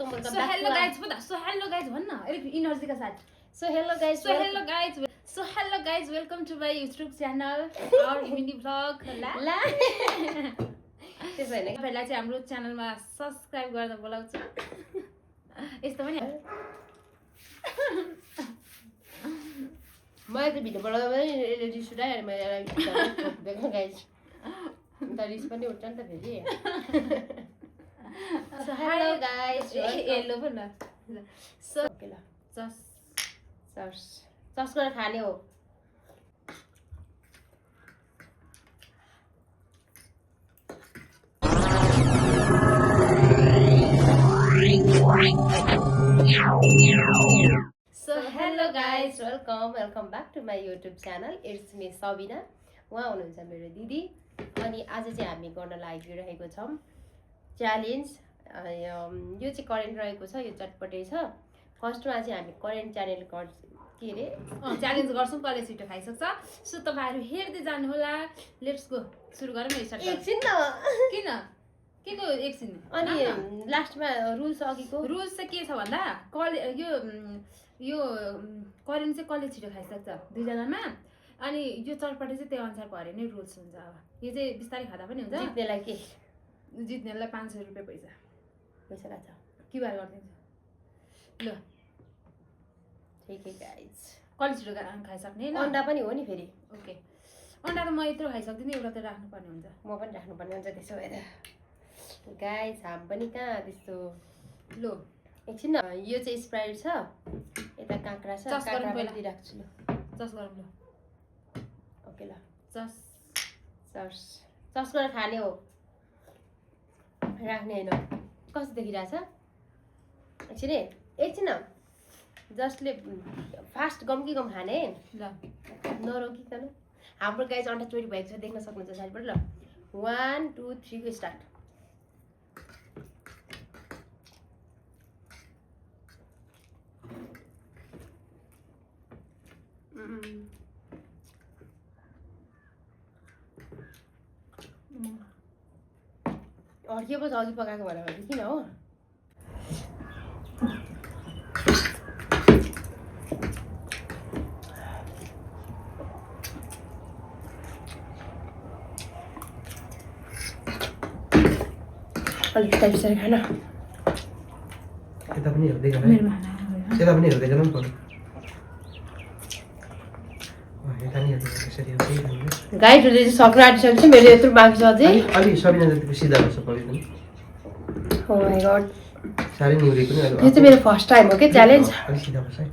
Welcome So hello guys, पता so hello guys भन्न अलिक इनर्जी का साथ. So hello guys, welcome to my YouTube channel our mini vlog ला त्यसो हैन तपाईहरुलाई चाहिँ हाम्रो च्यानलमा सब्स्क्राइब गरेर बोलाउँछु. यस्तो पनि मैले त भिडियो बनाउँदा पनि रिस उठायो अनि मैले देख्नु गाइस त रिस पनि उठ्छ नि त फेरि. So hello guys, हेलो भन्न. So ओके ल सस गरेर खाने हो. So hello guys, welcome back to my YouTube channel. It's me Sabina. उहाँ हुनुहुन्छ मेरो दिदी अनि आज चाहिँ हामी गर्न लागिरहेको छौं च्यालेन्ज. यो चाहिँ करेन्ट रहेको छ, यो चटपटे छ. फर्स्टमा चाहिँ हामी करेन्ट च्यालेन्ज के रे च्यालेन्ज गर्छौं, कसले छिटो खाइसक्छ. सो तपाईहरु हेर्दै जानु होला. लेट्स गो, सुरु गरौँ न. स्टार्ट एकछिन न किन के को एकछिन अनि लास्टमा रुल्स अघिको रुल्स चाहिँ के छ भन्दा यो करेन्ट चाहिँ कसले छिटो खाइसक्छ दुईजनामा. अनि यो चटपटे चाहिँ त्यो अनुसारको हरे नै रुल्स हुन्छ. अब यो चाहिँ बिस्तारै खाँदा पनि हुन्छ. जित्नेलाई के जित्नेलाई 500 रुपैयाँ पैसा लाग्छ क्युआर गरिदिन्छु. ल ठीक है गाइस. कसले छिटो खाइसक्ने ल. अन्डा पनि हो नि फेरि. ओके, अन्डा त म यत्रो खाइसक्दिनँ, एउटा त राख्नुपर्ने हुन्छ. म पनि राख्नुपर्ने हुन्छ त्यसो भएर गाइस. हाम पनि कहाँ त्यस्तो. लो एकछिन न, यो चाहिँ स्प्राइट छ, यता काँक्रा छ. चस गरौँ काँक्रा पहिला. पनि राख्छु ल. चस गरौँ ल. ओके ल. चस चस गरेर खाने हो, राख्ने हैन. कस्तो देखिरहेछ एकछिन है, एकछिन न. जसले फास्ट गम कि गम खाने ल. नरोकिकन. हाम्रो गाइस अन्डा चोरी भएको छ, देख्न सक्नुहुन्छ साइडबाट. ल 1 2 3 को स्टार्ट. अर्केपछि अघि पकाएको भएर किन हो. अलिक बिस्तारै खान. यता पनि हेर्दै गर है. यता पनि हेर्दै गर नि पर्यो. यता नि हेर्दै यसरी हेर्दै गर. गाइडहरूले चाहिँ सक्न आँटिसकेको छ. मेरो यत्रो बाँकी छ अझै. अलि सबिना जतिको सिधा गर्छ पर्यो नि. ओ माय गॉड, साह्रै निहुरेको नि. यो चाहिँ मेरो फर्स्ट टाइम हो के च्यालेन्ज. अलि सिधा गर्छ है. म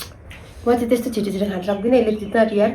चाहिँ त्यस्तो छिटो छिटो खान सक्दिनँ. यसले जित्न यार.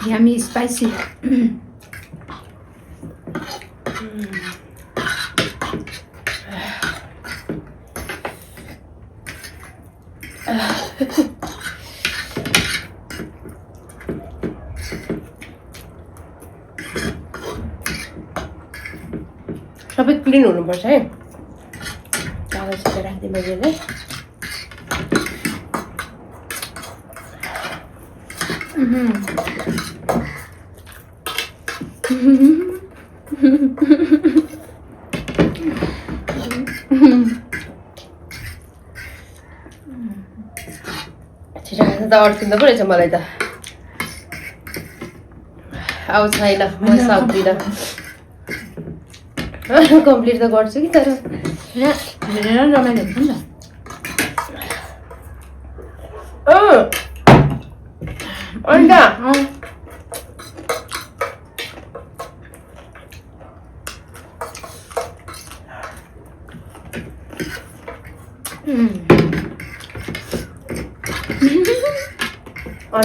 Yummy, spicy. सबै क्लिन हुनुपर्छ है. कागज चाहिँ राख्दै मैले है. छिटो खाँदा त अड्किँदो पो रहेछ मलाई त. अब छैन, म सक्दिनँ. कम्प्लिट त गर्छु कि तर रमाइलो हुन्छ नि त. अन्डा अन्डा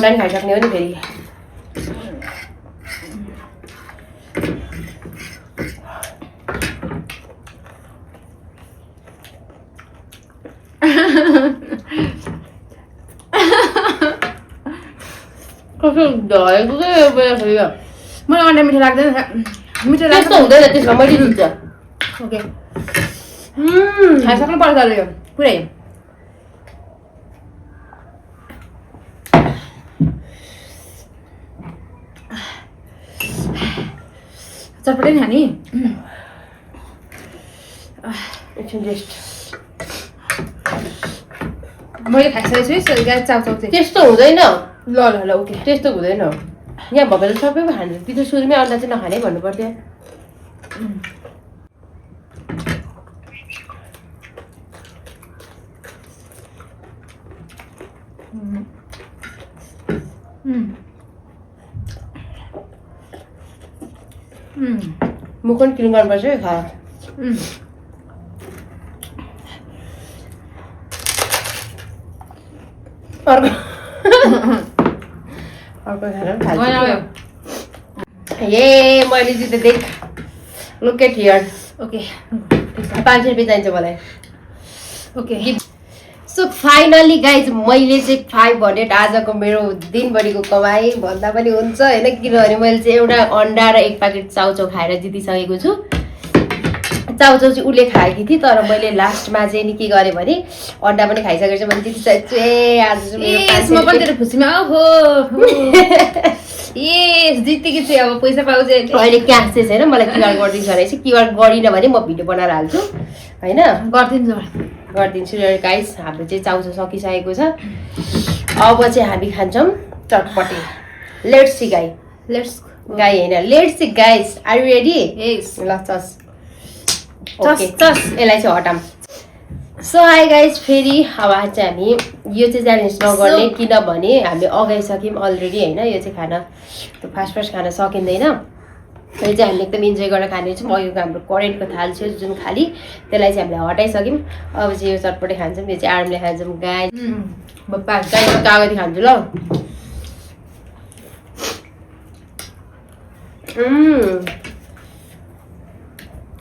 नि खाइसक्ने हो नि फेरि कस्तो ढलेको के यो मलाई अन्डा मिठो लाग्दैन मिठो त्यस्तो लाग्छ हुँदैन त्यसमा मैले दिन्छ ओके खाइसक्नु पर्छ यो पुरै चटपटे नि खाने एकछिन रेस्ट मैले खाइसकेको छु गाई चाउचाउ चाहिँ त्यस्तो हुँदैन ल ल ल ओके त्यस्तो हुँदैन यहाँ भएर सबैको खान्छ कि त सुरुमै अन्डा चाहिँ नखाने भन्नु पर्थ्यो मुख पनि क्लिन गर्नुपर्छ है खा अर्को अर्को खाना ए मैले चाहिँ त देख लुक एट हियर ओके 500 रुपियाँ चाहिन्छ मलाई ओके सो फाइनली गाइज मैले चाहिँ 500 आजको मेरो दिनभरिको कमाइ भन्दा पनि हुन्छ होइन किनभने मैले चाहिँ एउटा अन्डा र एक प्याकेट चाउचाउ खाएर जितिसकेको छु चाउचाउ चाहिँ उसले खाएकी थिएँ तर मैले लास्टमा चाहिँ नि के गरेँ भने अन्डा पनि खाइसकेको छु भने जितिसकेको छु ए आज चाहिँ मेरो 500 पनि तेरो खुसीमा ओहो ए जितेकी छु अब पैसा पाउँछ अहिले क्यास चाहिँ छैन मलाई क्युआर गरिदिन्छु भनेपछि क्युआर गरिनँ भने म भिडियो बनाएर हाल्छु होइन गरिदिन्छु गाइस हाम्रो चाहिँ चाउचाउ सकिसकेको छ अब चाहिँ हामी खान्छौँ चटपटे लेट्स सी गाई होइन let's see guys are you ready ल चस ओके यसलाई चाहिँ हटाम सो हाई गाइज फेरि अब आज चाहिँ हामी यो चाहिँ च्यालेन्ज नगर्ने किनभने हामीले अगाइसक्यौँ अलरेडी होइन यो चाहिँ खाना फास्ट खान सकिँदैन यो चाहिँ हामीले एकदम इन्जोय गरेर खानेछौँ अघिको हाम्रो करेन्टको थाल छ जुन खाली त्यसलाई चाहिँ हामीले हटाइसक्यौँ अब चाहिँ यो चटपटे खान्छौँ यो चाहिँ आरामले खान्छौँ गाई कागती खान्छु ल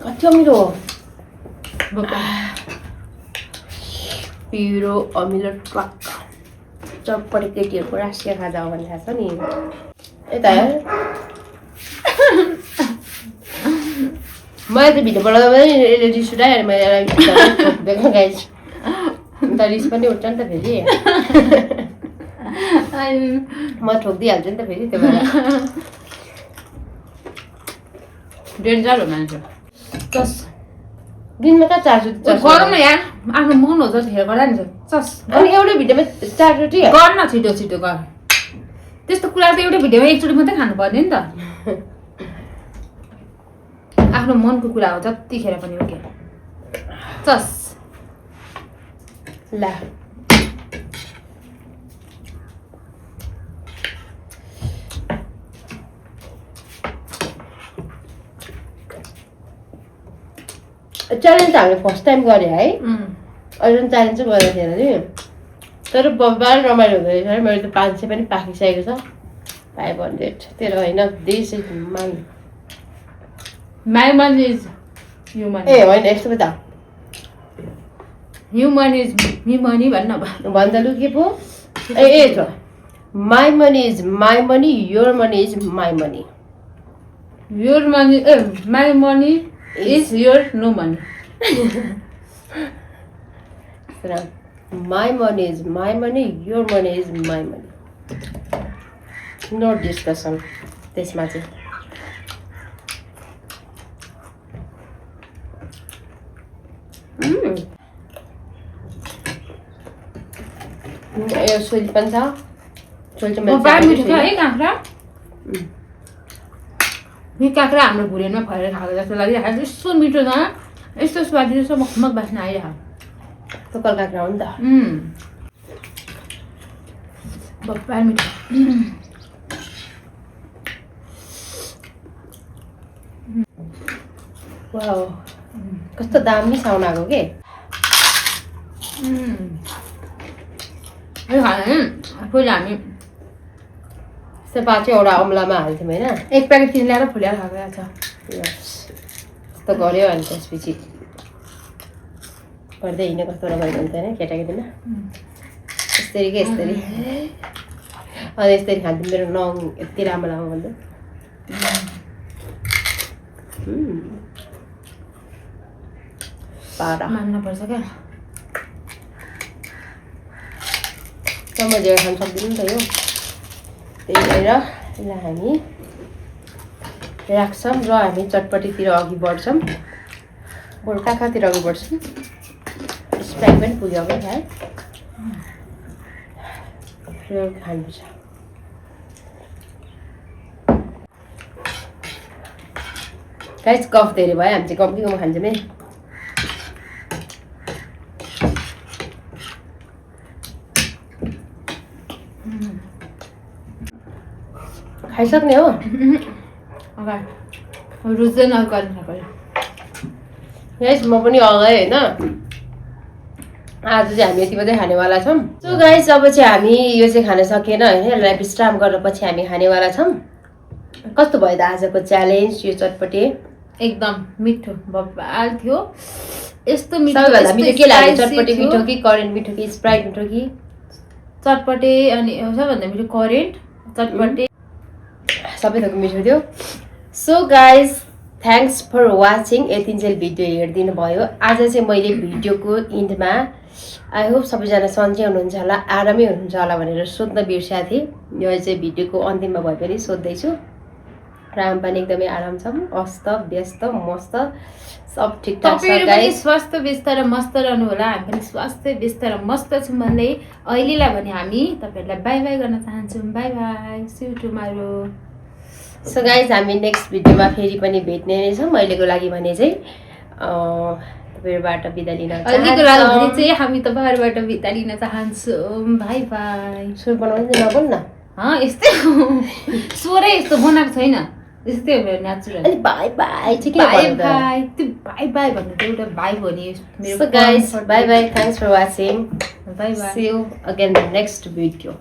कति अमिलो हो पिरो अमिलो ट्वाक्क चटपटे केटीहरूको राष्ट्रिय खाजा हो भन्ने थाहा छ नि यता मैले त भिडियो बनाउँदा पनि यसले रिस उठायो मैले ठोकिदिएको गाइस अन्त रिस पनि उठ्छ नि त फेरि म ठोकिदिइहाल्छु नि त फेरि त्यो भएर डेन्जर हो मान्छे चस दिनमा कहाँ 400 गरौँ न यार आफ्नो मन हो जस्तो हेर गर्दा नि चस अनि एउटै भिडियोमा 400 गर्न छिटो छिटो गर त्यस्तो कुरा त एउटै भिडियोमा एकचोटि मात्रै खानुपर्ने नि त आफ्नो मनको कुरा हो जतिखेर पनि ओके चस ला च्यालेन्ज हामीले फर्स्ट टाइम गऱ्यो है अहिले पनि च्यालेन्ज चाहिँ गरेको थिएन नि तर बाल रमाइलो हुँदो रहेछ है मेरो त 500 पनि पाकिसकेको छ 500 तेरो होइन this is my money is human ए होइन यस्तो पो त ह्युमन इज मी मनी भन्न भन्दा लु के पो ए छ my money is my money your money is my money your money a my money is your no money my money is my money your money is my money no discussion त्यसमा चाहिँ यो सोली पनि छ सोली है काँक्रा यो काँक्रा हाम्रो भुरेनमा फरेर खाएको जस्तो लागिरहेको यस्तो मिठो छ यस्तो स्वादिलो छ मखमक बास्ना आइरहेको लोकल काँक्रा हो नि त बप्पा मिठो वाउ कस्तो दामी साउन्ड आएको के यो खाने पहिला हामी सेपा चाहिँ एउटा अम्लामा हाल्थ्यौँ होइन एक प्याकेट किनेर फुल्याएर खाएको छ कस्तो गऱ्यो अनि त्यसपछि गर्दै हिँड्ने कस्तो रमाइलो हुन्छ होइन केटाकेटीमा यस्तरी के यस्तरी अनि यस्तरी खान्थ्यौँ मेरो नङ यति लामो लामो भन्दा पारा मान्नुपर्छ क्या मजाले खानु सक्दैनौँ नि त यो त्यही भएर यसलाई हामी राख्छौँ र हामी चटपटीतिर अघि बढ्छौँ बरु काखातिर अघि बढ्छौँ स्प्राइट पनि पुग्यो अब है र खानुपर्छ गाइस गफ धेरै भयो हामी चाहिँ कम्ती कम खान्छौँ है खाइसक्ने हो रुच्दैन अल्कोहल खाएको गाइस म पनि अगाएँ होइन आज चाहिँ हामी यति मात्रै खानेवाला छौँ सो गाइस अब चाहिँ हामी यो चाहिँ खान सकेन होइन यसलाई विश्राम गरेर पछि हामी खानेवाला छौँ कस्तो भयो त आजको च्यालेन्ज यो चटपटे एकदम मिठो बबाल थियो यस्तो मिठो सबैभन्दा मिठो के लाग्यो spicy चटपटे थियो। मिठो कि करेन्ट मिठो कि स्प्राइट मिठो कि चटपटे अनि सबैभन्दा मिठो करेन्ट चटपटे सबै थोक मिठो थियो so guys thanks for watching यतिन्जेल भिडियो हेरिदिनु भयो आज चाहिँ मैले भिडियोको इन्डमा आई होप सबैजना सन्चै हुनुहुन्छ होला आरामै हुनुहुन्छ होला भनेर सोध्न बिर्सेको थिएँ यो चाहिँ भिडियोको अन्तिममा भए पनि सोध्दैछु र हामी पनि एकदमै आराम छौँ अस्त व्यस्त मस्त सब ठिकठाक छ तपाईँहरू पनि गाइज स्वास्थ्य व्यस्त र मस्त रहनु होला हामी पनि स्वास्थ्य व्यस्त र मस्त छौँ भन्दै अहिलेलाई भने हामी तपाईँहरूलाई बाई बाई गर्न चाहन्छौँ bye bye see you tomorrow so guys हामी नेक्स्ट भिडियोमा फेरि पनि भेट्ने नै छौँ अहिलेको लागि भने चाहिँ तपाईँहरूबाट बिदा लिन अहिलेको लागि भने चाहिँ हामी तपाईँहरूबाट बिदा लिन चाहन्छौँ बाई बाई सुर बनाउनु चाहिँ नबोल्नु न यस्तै हो स्वरै यस्तो बनाएको छैन यस्तै हो मेरो नेचुरल अनि बाई बाई चाहिँ के बाई भन्नु त बाई त्यो बाई बाई भन्नु त एउटा बाई भने So guys, bye bye. Thanks for watching. By by See you again in the next video.